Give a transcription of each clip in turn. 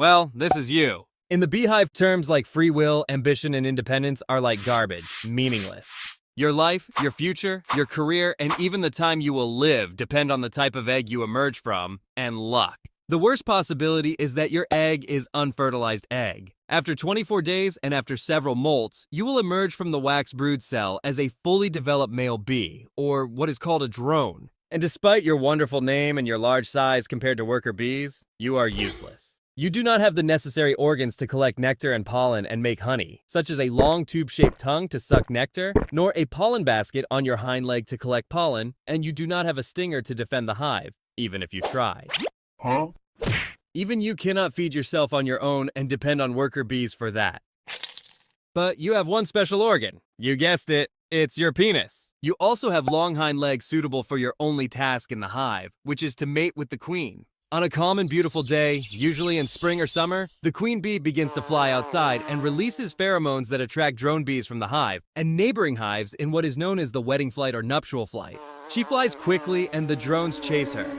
Well, this is you. In the beehive, terms like free will, ambition, and independence are like garbage, meaningless. Your life, your future, your career, and even the time you will live depend on the type of egg you emerge from, and luck. The worst possibility is that your egg is unfertilized egg. After 24 days and after several molts, you will emerge from the wax brood cell as a fully developed male bee, or what is called a drone. And despite your wonderful name and your large size compared to worker bees, you are useless. You do not have the necessary organs to collect nectar and pollen and make honey, such as a long tube-shaped tongue to suck nectar, nor a pollen basket on your hind leg to collect pollen, and you do not have a stinger to defend the hive, even if you tried. Huh? Even you cannot feed yourself on your own and depend on worker bees for that. But you have one special organ. You guessed it, it's your penis. You also have long hind legs suitable for your only task in the hive, which is to mate with the queen. On a calm and beautiful day, usually in spring or summer, the queen bee begins to fly outside and releases pheromones that attract drone bees from the hive and neighboring hives in what is known as the wedding flight or nuptial flight. She flies quickly and the drones chase her.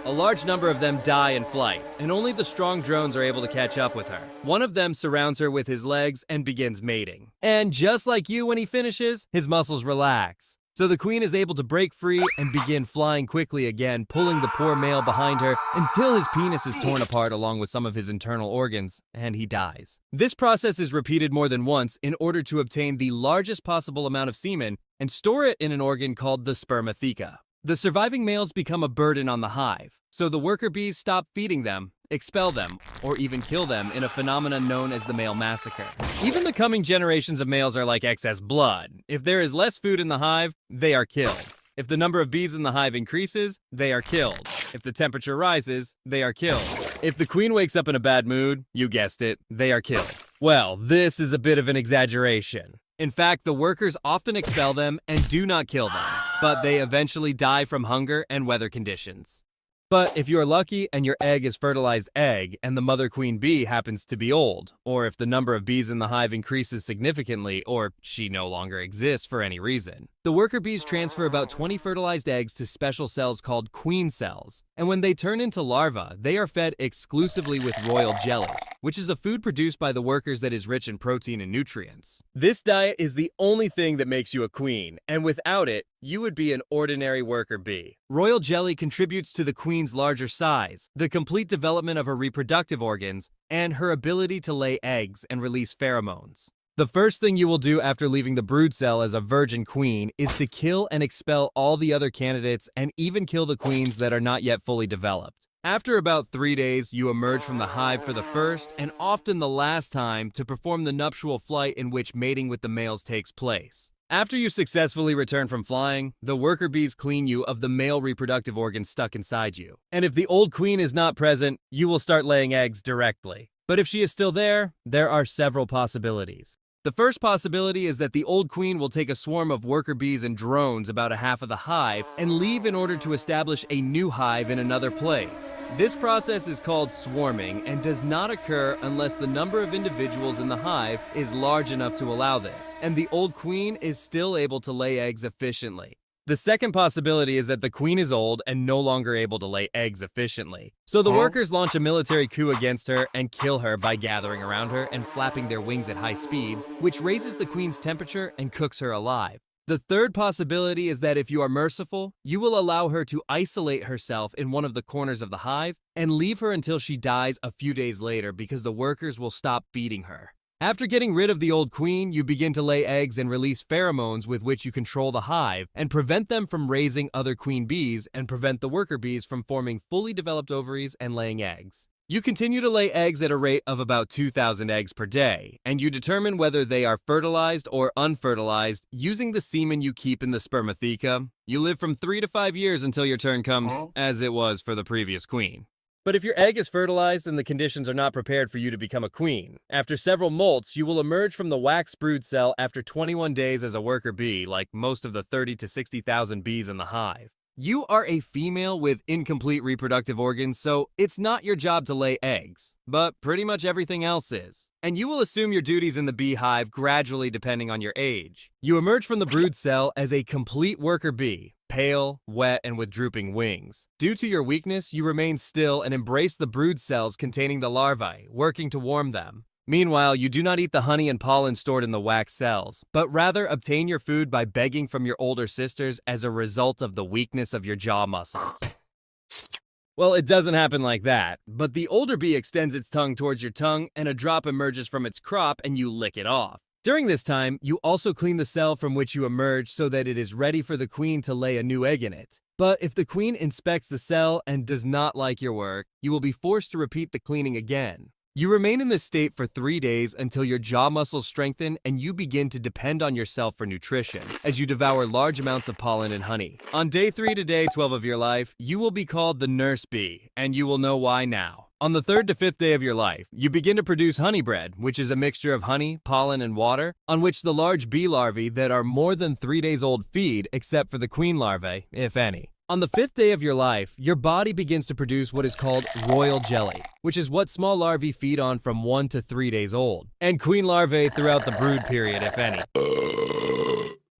A large number of them die in flight, and only the strong drones are able to catch up with her. One of them surrounds her with his legs and begins mating. And just like you when he finishes, his muscles relax. So the queen is able to break free and begin flying quickly again, pulling the poor male behind her until his penis is torn apart along with some of his internal organs, and he dies. This process is repeated more than once in order to obtain the largest possible amount of semen and store it in an organ called the spermatheca. The surviving males become a burden on the hive, so the worker bees stop feeding them, expel them, or even kill them in a phenomenon known as the male massacre. Even the coming generations of males are like excess blood. If there is less food in the hive, they are killed. If the number of bees in the hive increases, they are killed. If the temperature rises, they are killed. If the queen wakes up in a bad mood, you guessed it, they are killed. Well, this is a bit of an exaggeration. In fact, the workers often expel them and do not kill them, but they eventually die from hunger and weather conditions. But if you are lucky and your egg is fertilized egg and the mother queen bee happens to be old, or if the number of bees in the hive increases significantly, or she no longer exists for any reason, the worker bees transfer about 20 fertilized eggs to special cells called queen cells. And when they turn into larvae, they are fed exclusively with royal jelly, which is a food produced by the workers that is rich in protein and nutrients. This diet is the only thing that makes you a queen, and without it, you would be an ordinary worker bee. Royal jelly contributes to the queen's larger size, the complete development of her reproductive organs, and her ability to lay eggs and release pheromones. The first thing you will do after leaving the brood cell as a virgin queen is to kill and expel all the other candidates and even kill the queens that are not yet fully developed. After about 3 days, you emerge from the hive for the first and often the last time to perform the nuptial flight in which mating with the males takes place. After you successfully return from flying, the worker bees clean you of the male reproductive organs stuck inside you. And if the old queen is not present, you will start laying eggs directly. But if she is still there are several possibilities. The first possibility is that the old queen will take a swarm of worker bees and drones about a half of the hive and leave in order to establish a new hive in another place. This process is called swarming and does not occur unless the number of individuals in the hive is large enough to allow this, and the old queen is still able to lay eggs efficiently. The second possibility is that the queen is old and no longer able to lay eggs efficiently. So the workers launch a military coup against her and kill her by gathering around her and flapping their wings at high speeds, which raises the queen's temperature and cooks her alive. The third possibility is that if you are merciful, you will allow her to isolate herself in one of the corners of the hive and leave her until she dies a few days later because the workers will stop feeding her. After getting rid of the old queen, you begin to lay eggs and release pheromones with which you control the hive and prevent them from raising other queen bees and prevent the worker bees from forming fully developed ovaries and laying eggs. You continue to lay eggs at a rate of about 2,000 eggs per day, and you determine whether they are fertilized or unfertilized using the semen you keep in the spermatheca. You live from 3 to 5 years until your turn comes, as it was for the previous queen. But if your egg is fertilized and the conditions are not prepared for you to become a queen, after several molts, you will emerge from the wax brood cell after 21 days as a worker bee, like most of the 30 to 60,000 bees in the hive. You are a female with incomplete reproductive organs, so it's not your job to lay eggs, but pretty much everything else is. And you will assume your duties in the beehive gradually depending on your age. You emerge from the brood cell as a complete worker bee, pale, wet, and with drooping wings. Due to your weakness, you remain still and embrace the brood cells containing the larvae, working to warm them. Meanwhile, you do not eat the honey and pollen stored in the wax cells, but rather obtain your food by begging from your older sisters as a result of the weakness of your jaw muscles. Well, it doesn't happen like that, but the older bee extends its tongue towards your tongue and a drop emerges from its crop and you lick it off. During this time, you also clean the cell from which you emerged so that it is ready for the queen to lay a new egg in it. But if the queen inspects the cell and does not like your work, you will be forced to repeat the cleaning again. You remain in this state for 3 days until your jaw muscles strengthen and you begin to depend on yourself for nutrition, as you devour large amounts of pollen and honey. On day 3 to day 12 of your life, you will be called the nurse bee, and you will know why now. On the 3rd to 5th day of your life, you begin to produce honey bread, which is a mixture of honey, pollen, and water, on which the large bee larvae that are more than 3 days old feed, except for the queen larvae, if any. On the 5th day of your life, your body begins to produce what is called royal jelly, which is what small larvae feed on from 1 to 3 days old, and queen larvae throughout the brood period, if any.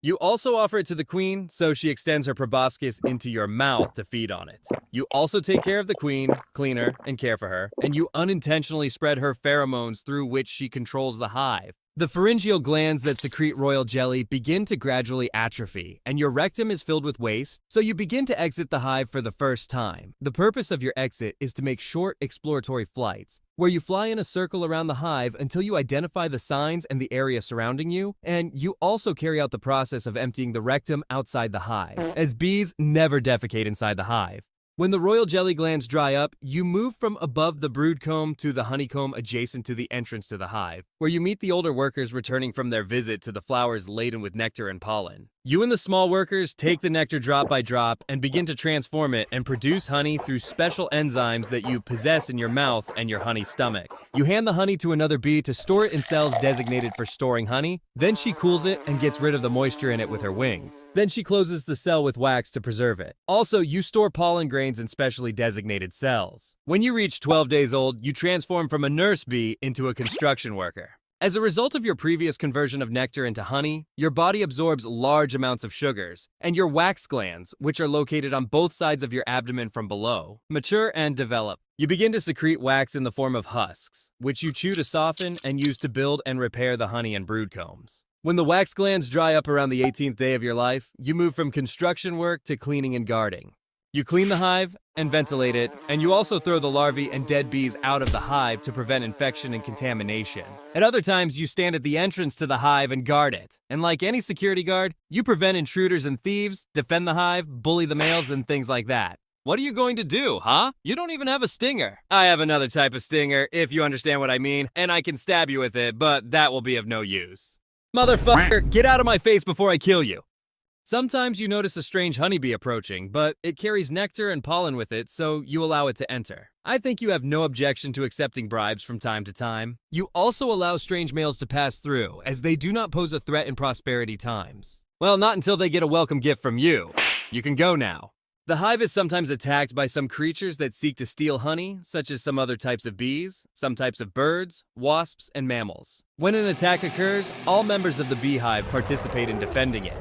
You also offer it to the queen, so she extends her proboscis into your mouth to feed on it. You also take care of the queen, clean her, and care for her, and you unintentionally spread her pheromones through which she controls the hive. The pharyngeal glands that secrete royal jelly begin to gradually atrophy, and your rectum is filled with waste, so you begin to exit the hive for the first time. The purpose of your exit is to make short exploratory flights, where you fly in a circle around the hive until you identify the signs and the area surrounding you, and you also carry out the process of emptying the rectum outside the hive, as bees never defecate inside the hive. When the royal jelly glands dry up, you move from above the brood comb to the honeycomb adjacent to the entrance to the hive, where you meet the older workers returning from their visit to the flowers laden with nectar and pollen. You and the small workers take the nectar drop by drop and begin to transform it and produce honey through special enzymes that you possess in your mouth and your honey stomach. You hand the honey to another bee to store it in cells designated for storing honey, then she cools it and gets rid of the moisture in it with her wings. Then she closes the cell with wax to preserve it. Also, you store pollen grains in specially designated cells. When you reach 12 days old, you transform from a nurse bee into a construction worker. As a result of your previous conversion of nectar into honey, your body absorbs large amounts of sugars, and your wax glands, which are located on both sides of your abdomen from below, mature and develop. You begin to secrete wax in the form of husks, which you chew to soften and use to build and repair the honey and brood combs. When the wax glands dry up around the 18th day of your life, you move from construction work to cleaning and guarding. You clean the hive and ventilate it, and you also throw the larvae and dead bees out of the hive to prevent infection and contamination. At other times, you stand at the entrance to the hive and guard it. And like any security guard, you prevent intruders and thieves, defend the hive, bully the males, and things like that. What are you going to do, huh? You don't even have a stinger. I have another type of stinger, if you understand what I mean, and I can stab you with it, but that will be of no use. Motherfucker, get out of my face before I kill you. Sometimes you notice a strange honeybee approaching, but it carries nectar and pollen with it, so you allow it to enter. I think you have no objection to accepting bribes from time to time. You also allow strange males to pass through, as they do not pose a threat in prosperity times. Well, not until they get a welcome gift from you. You can go now. The hive is sometimes attacked by some creatures that seek to steal honey, such as some other types of bees, some types of birds, wasps, and mammals. When an attack occurs, all members of the beehive participate in defending it.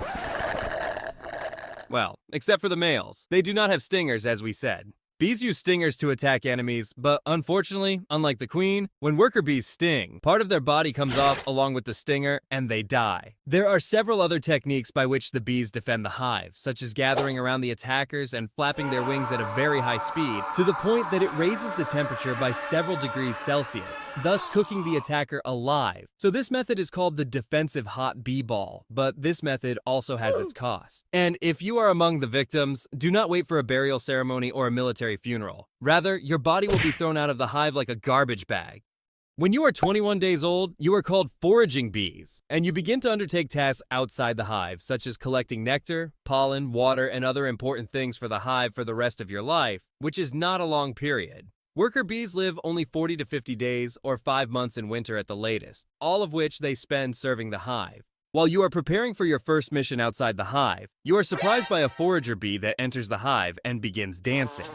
Well, except for the males. They do not have stingers, as we said. Bees use stingers to attack enemies, but unfortunately, unlike the queen, when worker bees sting, part of their body comes off along with the stinger, and they die. There are several other techniques by which the bees defend the hive, such as gathering around the attackers and flapping their wings at a very high speed, to the point that it raises the temperature by several degrees Celsius, thus cooking the attacker alive. So this method is called the defensive hot bee ball, but this method also has its cost. And if you are among the victims, do not wait for a burial ceremony or a military funeral. Rather, your body will be thrown out of the hive like a garbage bag. When you are 21 days old, you are called foraging bees, and you begin to undertake tasks outside the hive, such as collecting nectar, pollen, water, and other important things for the hive for the rest of your life, which is not a long period. Worker bees live only 40 to 50 days, or 5 months in winter at the latest, all of which they spend serving the hive. While you are preparing for your first mission outside the hive, you are surprised by a forager bee that enters the hive and begins dancing.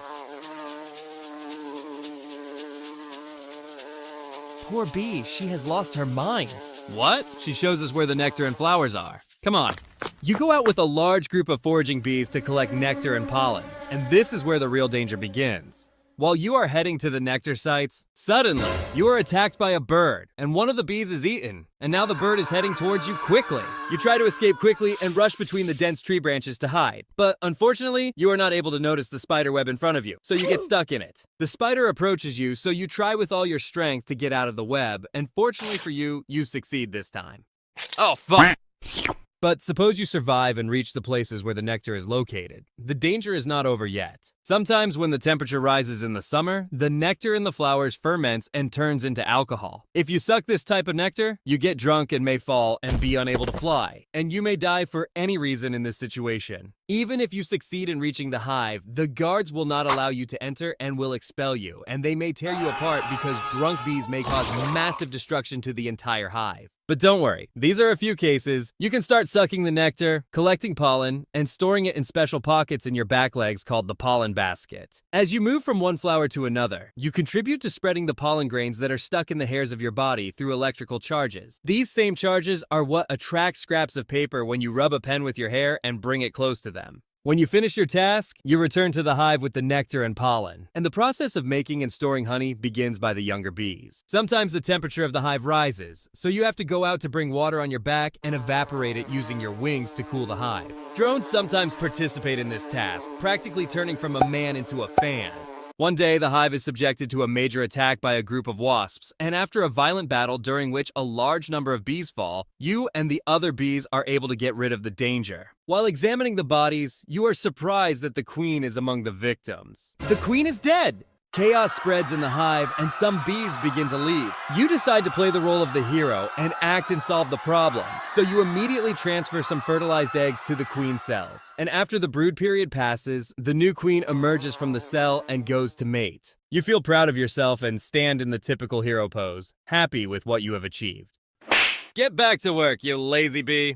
Poor bee, she has lost her mind. What? She shows us where the nectar and flowers are. Come on. You go out with a large group of foraging bees to collect nectar and pollen, and this is where the real danger begins. While you are heading to the nectar sites, suddenly you are attacked by a bird, and one of the bees is eaten, and now the bird is heading towards you quickly. You try to escape quickly and rush between the dense tree branches to hide, but unfortunately, you are not able to notice the spider web in front of you, so you get stuck in it. The spider approaches you, so you try with all your strength to get out of the web, and fortunately for you, you succeed this time. Oh, fuck! But suppose you survive and reach the places where the nectar is located. The danger is not over yet. Sometimes when the temperature rises in the summer, the nectar in the flowers ferments and turns into alcohol. If you suck this type of nectar, you get drunk and may fall and be unable to fly, and you may die for any reason in this situation. Even if you succeed in reaching the hive, the guards will not allow you to enter and will expel you, and they may tear you apart because drunk bees may cause massive destruction to the entire hive. But don't worry, these are a few cases. You can start sucking the nectar, collecting pollen, and storing it in special pockets in your back legs called the pollen basket. As you move from one flower to another, you contribute to spreading the pollen grains that are stuck in the hairs of your body through electrical charges. These same charges are what attract scraps of paper when you rub a pen with your hair and bring it close to them. When you finish your task, you return to the hive with the nectar and pollen, and the process of making and storing honey begins by the younger bees. Sometimes the temperature of the hive rises, so you have to go out to bring water on your back and evaporate it using your wings to cool the hive. Drones sometimes participate in this task, practically turning from a man into a fan. One day, the hive is subjected to a major attack by a group of wasps, and after a violent battle during which a large number of bees fall, you and the other bees are able to get rid of the danger. While examining the bodies, you are surprised that the queen is among the victims. The queen is dead! Chaos spreads in the hive, and some bees begin to leave. You decide to play the role of the hero and act and solve the problem. So you immediately transfer some fertilized eggs to the queen cells. And after the brood period passes, the new queen emerges from the cell and goes to mate. You feel proud of yourself and stand in the typical hero pose, happy with what you have achieved. Get back to work, you lazy bee.